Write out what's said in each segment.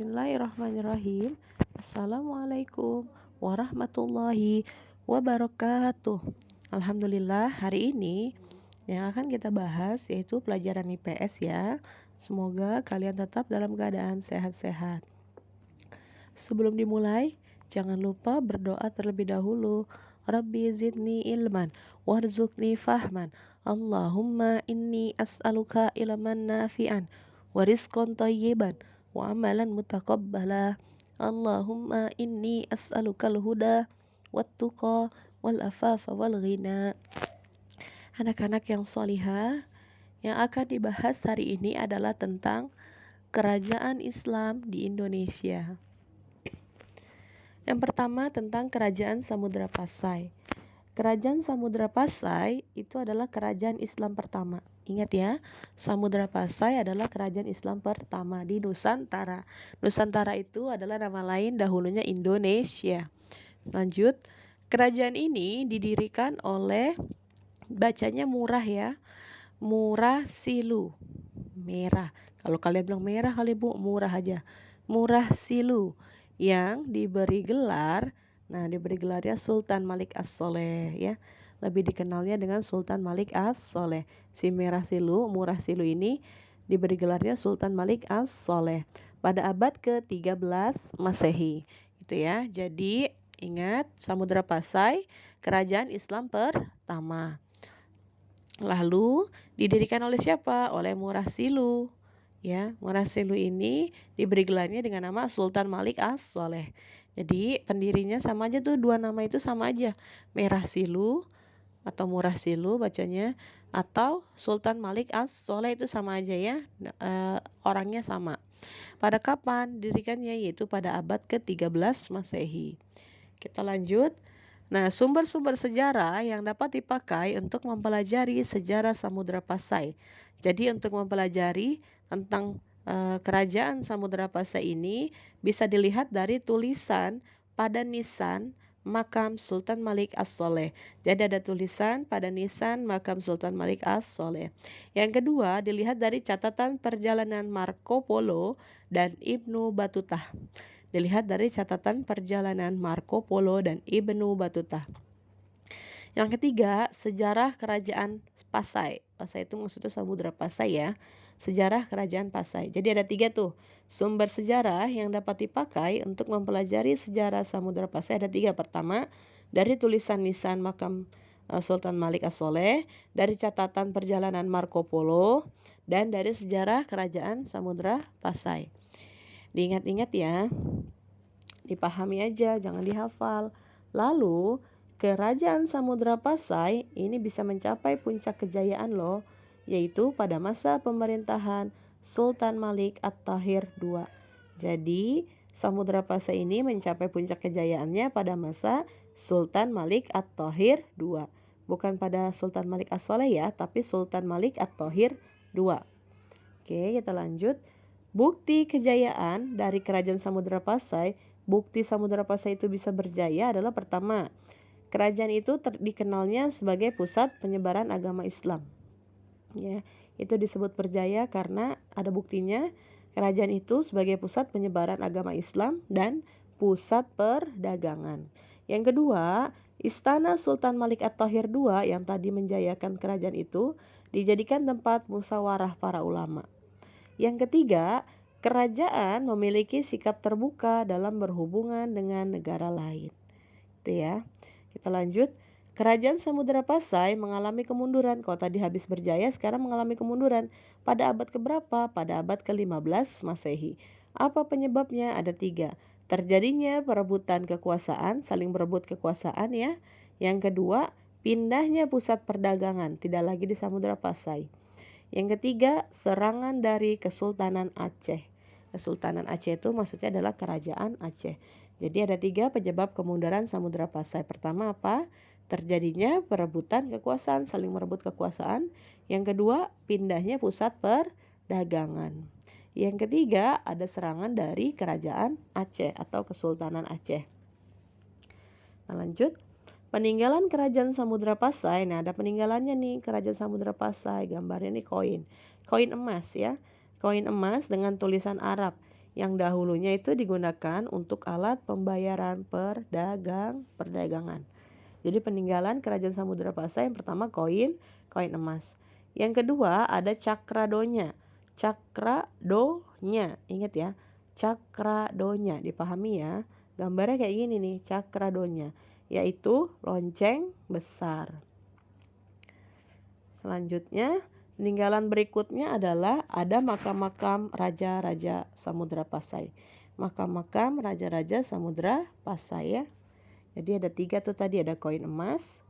Bismillahirrahmanirrahim. Assalamualaikum warahmatullahi wabarakatuh. Alhamdulillah, hari ini yang akan kita bahas yaitu pelajaran IPS ya. Semoga kalian tetap dalam keadaan sehat-sehat. Sebelum dimulai, jangan lupa berdoa terlebih dahulu. Rabbi zidni ilman warzuqni fahman. Allahumma inni as'aluka ilman nafi'an wa rizqan thayyiban wa amalan mutaqabbala. Allahumma inni as'alukal huda wat tuqa wal afafa wal ghina. Anak-anak yang solihah, yang akan dibahas hari ini adalah tentang kerajaan Islam di Indonesia. Yang pertama tentang kerajaan Samudra Pasai. Kerajaan Samudra Pasai itu adalah kerajaan Islam pertama. Ingat ya, Samudra Pasai adalah kerajaan Islam pertama di Nusantara. Nusantara itu adalah nama lain dahulunya Indonesia. Lanjut, kerajaan ini didirikan oleh, bacanya murah ya, Murah Silu. Merah. Kalau kalian bilang merah kali Bu, murah aja. Murah Silu yang diberi gelarnya Sultan Malik As-Soleh ya. Lebih dikenalnya dengan Sultan Malik As-Soleh. Si Murah Silu ini diberi gelarnya Sultan Malik As-Soleh pada abad ke-13 Masehi. Itu ya. Jadi ingat, Samudra Pasai kerajaan Islam pertama. Lalu didirikan oleh siapa? Oleh Murah Silu. Ya, Murah Silu ini diberi gelarnya dengan nama Sultan Malik As-Soleh. Jadi pendirinya sama aja tuh, dua nama itu sama aja. Merah Silu atau Murah Silu bacanya, atau Sultan Malik As-Soleh itu sama aja ya. Orangnya sama. Pada kapan didirikannya? Yaitu pada abad ke-13 Masehi. Kita lanjut. Nah, sumber-sumber sejarah yang dapat dipakai untuk mempelajari sejarah Samudra Pasai. Jadi untuk mempelajari tentang kerajaan Samudra Pasai ini bisa dilihat dari tulisan pada nisan makam Sultan Malik As-Soleh. Jadi ada tulisan pada nisan makam Sultan Malik As-Soleh. Yang kedua, dilihat dari catatan perjalanan Marco Polo dan Ibnu Battuta. Dilihat dari catatan perjalanan Marco Polo dan Ibnu Battuta. Yang ketiga, sejarah kerajaan Pasai. Pasai itu maksudnya Samudra Pasai ya. Sejarah kerajaan Pasai. Jadi ada 3 tuh sumber sejarah yang dapat dipakai untuk mempelajari sejarah Samudra Pasai. Ada 3. Pertama, dari tulisan nisan makam Sultan Malik As-Soleh, dari catatan perjalanan Marco Polo, dan dari sejarah kerajaan Samudra Pasai. Diingat-ingat ya, dipahami aja, jangan dihafal. Lalu, kerajaan Samudra Pasai ini bisa mencapai puncak kejayaan loh, yaitu pada masa pemerintahan Sultan Malik At-Tahir II. Jadi, Samudra Pasai ini mencapai puncak kejayaannya pada masa Sultan Malik At-Tahir II. Bukan pada Sultan Malik As-Soleh ya, tapi Sultan Malik At-Tahir II. Oke, kita lanjut. Bukti kejayaan dari kerajaan Samudra Pasai, bukti Samudra Pasai itu bisa berjaya adalah pertama, kerajaan itu dikenalnya sebagai pusat penyebaran agama Islam. Ya, itu disebut berjaya karena ada buktinya kerajaan itu sebagai pusat penyebaran agama Islam dan pusat perdagangan. Yang kedua, Istana Sultan Malik At-Tahir II yang tadi menjayakan kerajaan itu dijadikan tempat musyawarah para ulama. Yang ketiga, kerajaan memiliki sikap terbuka dalam berhubungan dengan negara lain. Itu ya. Kita lanjut. Kerajaan Samudra Pasai mengalami kemunduran. Kalau tadi habis berjaya, sekarang mengalami kemunduran. Pada abad keberapa? Pada abad ke-15 Masehi. Apa penyebabnya? Ada 3. Terjadinya perebutan kekuasaan, saling berebut kekuasaan ya. Yang kedua, pindahnya pusat perdagangan, tidak lagi di Samudra Pasai. Yang ketiga, serangan dari Kesultanan Aceh. Kesultanan Aceh itu maksudnya adalah kerajaan Aceh. Jadi ada 3 penyebab kemunduran Samudra Pasai. Pertama apa? Terjadinya perebutan kekuasaan, saling merebut kekuasaan. Yang kedua, pindahnya pusat perdagangan. Yang ketiga, ada serangan dari kerajaan Aceh atau Kesultanan Aceh. Nah, lanjut. Peninggalan kerajaan Samudra Pasai. Nah, ada peninggalannya nih, kerajaan Samudra Pasai. Gambarnya nih koin emas ya. Koin emas dengan tulisan Arab. yang dahulunya itu digunakan untuk alat pembayaran perdagangan. Jadi peninggalan kerajaan Samudra Pasai yang pertama koin emas. Yang kedua ada cakradonya. Cakradonya, ingat ya, cakradonya, dipahami ya. Gambarnya kayak gini nih, cakradonya, yaitu lonceng besar. Selanjutnya, peninggalan berikutnya adalah ada makam-makam raja-raja Samudra Pasai. Makam-makam raja-raja Samudra Pasai ya. Jadi ada 3 tuh tadi, ada koin emas,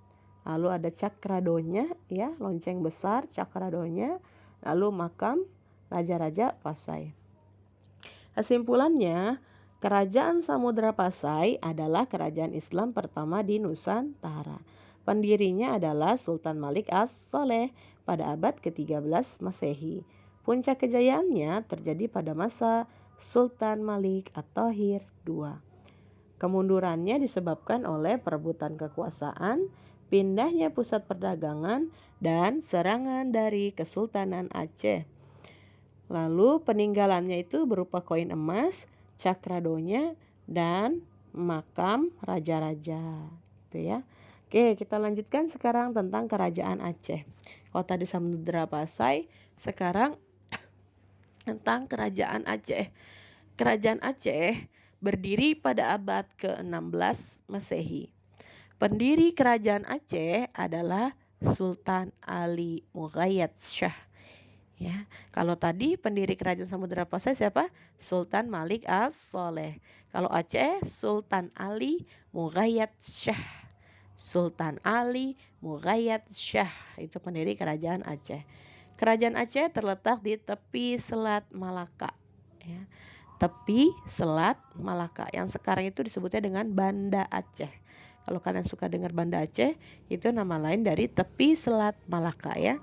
lalu ada cakradonya ya, lonceng besar, cakradonya, lalu makam raja-raja Pasai. Kesimpulannya, kerajaan Samudra Pasai adalah kerajaan Islam pertama di Nusantara. Pendirinya adalah Sultan Malik As-Saleh pada abad ke-13 Masehi. Puncak kejayaannya terjadi pada masa Sultan Malik At-Tahir II. Kemundurannya disebabkan oleh perebutan kekuasaan, pindahnya pusat perdagangan, dan serangan dari Kesultanan Aceh. Lalu peninggalannya itu berupa koin emas, cakradonya, dan makam raja-raja. Gitu ya. Oke, kita lanjutkan sekarang tentang kerajaan Aceh. Kalau tadi Samudra Pasai, sekarang tentang kerajaan Aceh. Kerajaan Aceh berdiri pada abad ke-16 Masehi. Pendiri kerajaan Aceh adalah Sultan Ali Mughayat Shah. Ya, kalau tadi pendiri kerajaan Samudra Pasai siapa? Sultan Malik As-Saleh. Kalau Aceh, Sultan Ali Mughayat Shah. Sultan Ali Mughayat Shah itu pendiri kerajaan Aceh. Kerajaan Aceh terletak di tepi Selat Malaka. Ya, tepi Selat Malaka yang sekarang itu disebutnya dengan Banda Aceh. Kalau kalian suka dengar Banda Aceh, itu nama lain dari tepi Selat Malaka ya.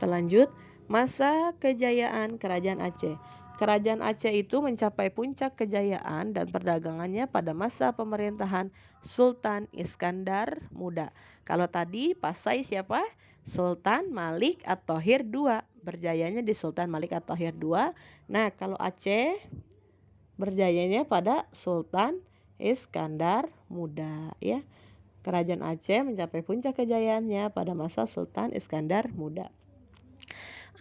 Kita lanjut, masa kejayaan Kerajaan Aceh. Kerajaan Aceh itu mencapai puncak kejayaan dan perdagangannya pada masa pemerintahan Sultan Iskandar Muda. Kalau tadi Pasai siapa? Sultan Malik At-Tahir II. Berjayanya di Sultan Malik At-Tahir II. Nah, kalau Aceh berjayanya pada Sultan Iskandar Muda ya. Kerajaan Aceh mencapai puncak kejayaannya pada masa Sultan Iskandar Muda.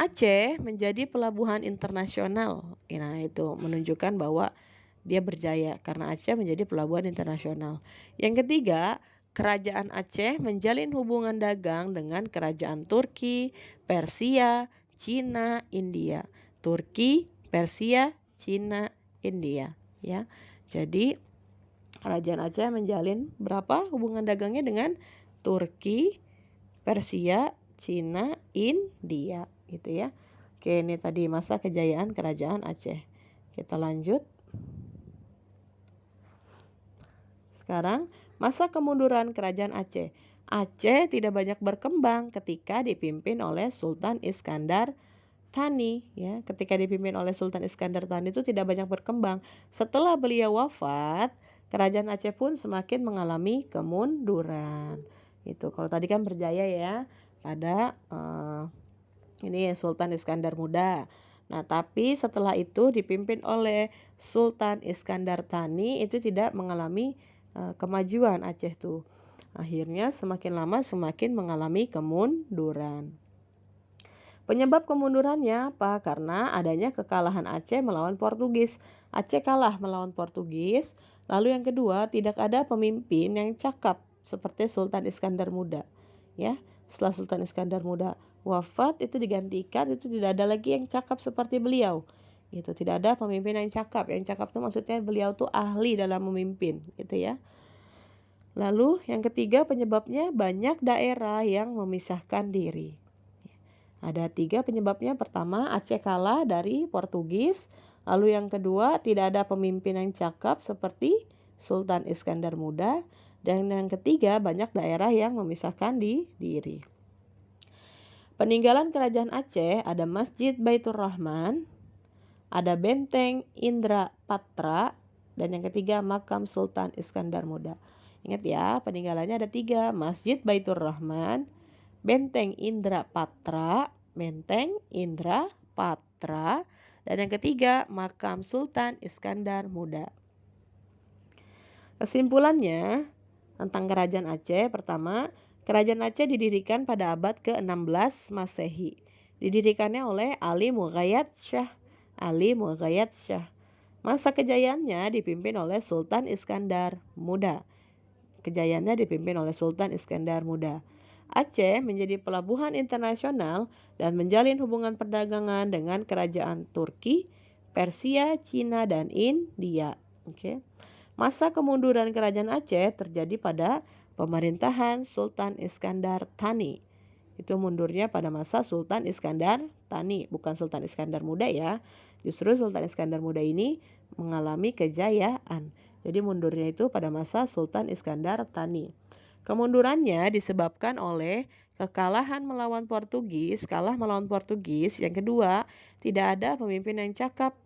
Aceh menjadi pelabuhan internasional. Nah, itu menunjukkan bahwa dia berjaya karena Aceh menjadi pelabuhan internasional. Yang ketiga, kerajaan Aceh menjalin hubungan dagang dengan kerajaan Turki, Persia, Cina, India. Turki, Persia, Cina, India, ya. Jadi kerajaan Aceh menjalin berapa hubungan dagangnya dengan Turki, Persia, Cina, India, gitu ya. Oke, ini tadi masa kejayaan kerajaan Aceh. Kita lanjut. Sekarang masa kemunduran kerajaan Aceh. Aceh tidak banyak berkembang ketika dipimpin oleh Sultan Iskandar Thani ya. Ketika dipimpin oleh Sultan Iskandar Thani itu tidak banyak berkembang. Setelah beliau wafat, kerajaan Aceh pun semakin mengalami kemunduran. Itu kalau tadi kan berjaya ya pada ini Sultan Iskandar Muda. Nah, tapi setelah itu dipimpin oleh Sultan Iskandar Thani itu tidak mengalami kemajuan Aceh tuh. Akhirnya semakin lama semakin mengalami kemunduran. Penyebab kemundurannya apa? Karena adanya kekalahan Aceh melawan Portugis. Aceh kalah melawan Portugis. Lalu yang kedua, tidak ada pemimpin yang cakap seperti Sultan Iskandar Muda. Ya, setelah Sultan Iskandar Muda wafat itu digantikan, itu tidak ada lagi yang cakap seperti beliau. Gitu, tidak ada pemimpin yang cakap. Yang cakap itu maksudnya beliau tuh ahli dalam memimpin, gitu ya. Lalu yang ketiga penyebabnya banyak daerah yang memisahkan diri. Ada 3 penyebabnya. Pertama, Aceh kalah dari Portugis. Lalu yang kedua, tidak ada pemimpin yang cakap seperti Sultan Iskandar Muda. Dan yang ketiga, banyak daerah yang memisahkan diri. Peninggalan kerajaan Aceh ada Masjid Baitur Rahman, ada Benteng Indra Patra, dan yang ketiga makam Sultan Iskandar Muda. Ingat ya, peninggalannya ada 3, Masjid Baitur Rahman, Benteng Indra Patra, Dan yang ketiga, makam Sultan Iskandar Muda. Kesimpulannya tentang Kerajaan Aceh, pertama, Kerajaan Aceh didirikan pada abad ke-16 Masehi. Didirikannya oleh Ali Mughayat Shah. Masa kejayaannya dipimpin oleh Sultan Iskandar Muda. Aceh menjadi pelabuhan internasional dan menjalin hubungan perdagangan dengan kerajaan Turki, Persia, Cina, dan India. Masa kemunduran Kerajaan Aceh terjadi pada pemerintahan Sultan Iskandar Thani. Itu mundurnya pada masa Sultan Iskandar Thani, bukan Sultan Iskandar Muda ya. Justru Sultan Iskandar Muda ini mengalami kejayaan. Jadi mundurnya itu pada masa Sultan Iskandar Thani. Kemundurannya disebabkan oleh kekalahan melawan Portugis. Yang kedua, tidak ada pemimpin yang cakap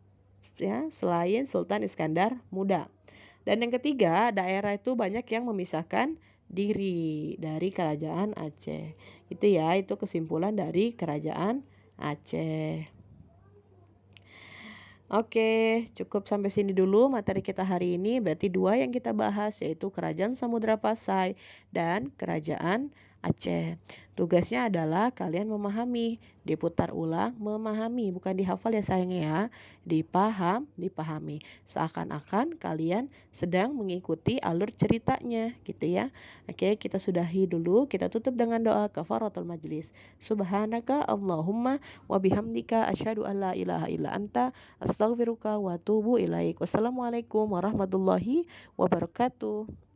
ya selain Sultan Iskandar Muda. Dan yang ketiga, daerah itu banyak yang memisahkan diri dari Kerajaan Aceh. Itu ya, itu kesimpulan dari Kerajaan Aceh. Oke, cukup sampai sini dulu materi kita hari ini. Berarti dua yang kita bahas yaitu Kerajaan Samudra Pasai dan Kerajaan Aceh. Tugasnya adalah kalian memahami, diputar ulang, memahami, bukan dihafal ya sayangnya ya. Dipahami. Seakan-akan kalian sedang mengikuti alur ceritanya gitu ya. Oke, kita sudahi dulu. Kita tutup dengan doa kafaratul majlis. Subhanaka Allahumma wa bihamdika asyhadu an la ilaha illa anta astaghfiruka wa atubu ilaik. Wassalamualaikum warahmatullahi wabarakatuh.